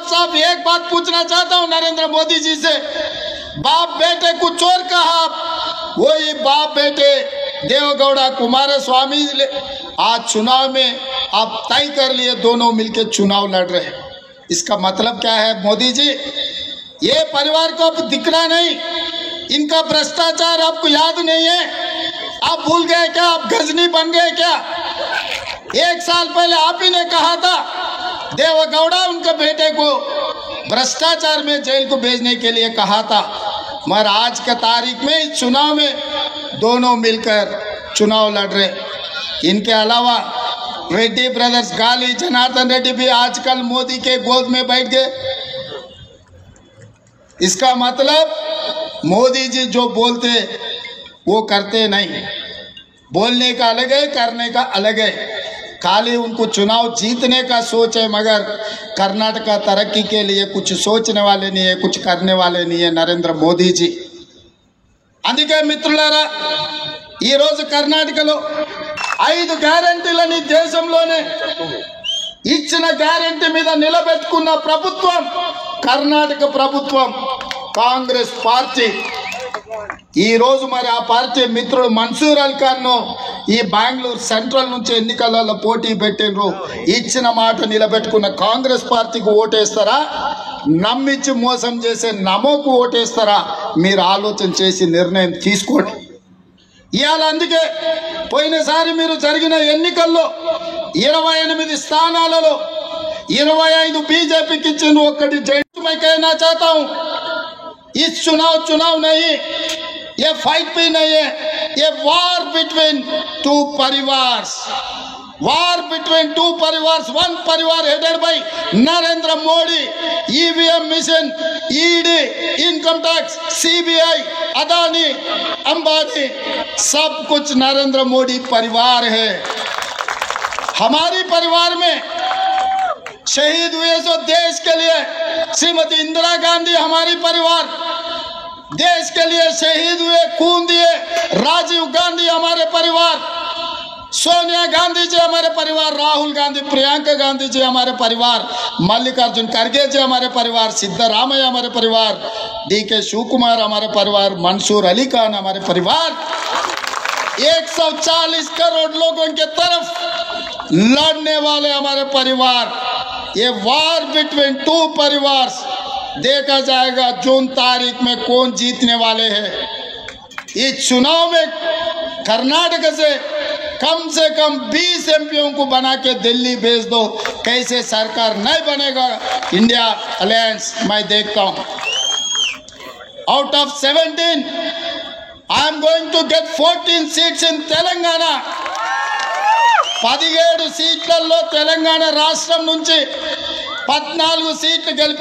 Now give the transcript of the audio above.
साहब एक बात पूछना चाहता हूं नरेंद्र मोदी जी से। बाप बेटे कुछ और कहा, वही बाप बेटे देवेगौड़ा कुमारस्वामी आज चुनाव में आप तय कर लिए, दोनों मिलकर चुनाव लड़ रहे हैं। इसका मतलब क्या है मोदी जी? ये परिवार को अब दिखना नहीं, इनका भ्रष्टाचार आपको याद नहीं है? आप भूल गए क्या? आप गजनी बन गए क्या? 1 साल पहले आप ही ने कहा था देवेगौड़ा उनके बेटे को भ्रष्टाचार में जेल को भेजने के लिए कहा था, मगर आज के तारीख में इस चुनाव में दोनों मिलकर चुनाव लड़ रहे। इनके अलावा रेड्डी ब्रदर्स गाली जनार्दन रेड्डी भी आजकल मोदी के गोद में बैठ गए। इसका मतलब मोदी जी जो बोलते वो करते नहीं। बोलने का अलग है, करने का अलग है। खाली उनको चुनाव जीतने का सोच है, मगर कर्नाटक तरक्की के लिए कुछ सोचने वाले नहीं है, कुछ करने वाले नहीं है नरेंद्र मोदी जी। అందుకే మిత్రులారా, ఈ రోజు కర్ణాటకలో 5 గ్యారెంటీలని దేశంలోనే ఇచ్చిన గ్యారెంటీ మీద నిలబెట్టుకున్న ప్రభుత్వం కర్ణాటక ప్రభుత్వం, కాంగ్రెస్ పార్టీ। ఈ రోజు మరి ఆ పార్టీ మిత్రుడు మన్సూర్ అలీ ఖాన్ ఈ బెంగళూరు సెంట్రల్ నుంచి ఎన్నికలలో పోటీ పెట్టినరు। ఇచ్చిన మాట నిలబెట్టుకున్న కాంగ్రెస్ పార్టీకి ఓటేస్తారా, నమ్మించి మోసం చేసే నమోకు ఓటేస్తారా? మీరు ఆలోచన చేసి నిర్ణయం తీసుకోండి। ఇవాళ అందుకే పోయినసారి మీరు జరిగిన ఎన్నికల్లో 28 స్థానాలలో 25 बीजेपी की चिन्ह ఒకటి जय। मैं कहना चाहता हूं इस चुनाव नहीं, ये फाइट भी नहीं है, ये वार बिटवीन 2 परिवार, वार बिटवीन 2 परिवार। 1 परिवार headed by Narendra Modi, EVM mission, ED, income tax, CBI, Adani, Ambani, सब कुछ नरेंद्र मोदी परिवार है। हमारी परिवार में शहीद हुए जो देश के लिए, श्रीमती इंदिरा गांधी हमारी परिवार, देश के लिए शहीद हुए, खून दिए, राजीव गांधी हमारे परिवार, सोनिया गांधी जी हमारे परिवार, राहुल गांधी, प्रियंका गांधी जी हमारे परिवार, मल्लिकार्जुन खड़गे जी हमारे परिवार, सिद्धरामैया हमारे परिवार, डीके शिवकुमार हमारे परिवार, मंसूर अली खान हमारे परिवार। 140 करोड़ लोगों के तरफ लड़ने वाले हमारे परिवार। ये वार बिटवीन 2 परिवार, देखा जाएगा जून तारीख में कौन जीतने वाले हैं। इस चुनाव में कर्नाटक से कम 20 एमपीओ को बना के दिल्ली भेज दो, कैसे सरकार नहीं बनेगा इंडिया अलायंस मैं देखता हूं। Out of 17 I am going to get 14 seats in Telangana. 17 సీట్లలో తెలంగాణ రాష్ట్రం నుంచి 14 సీట్లు గెలిపి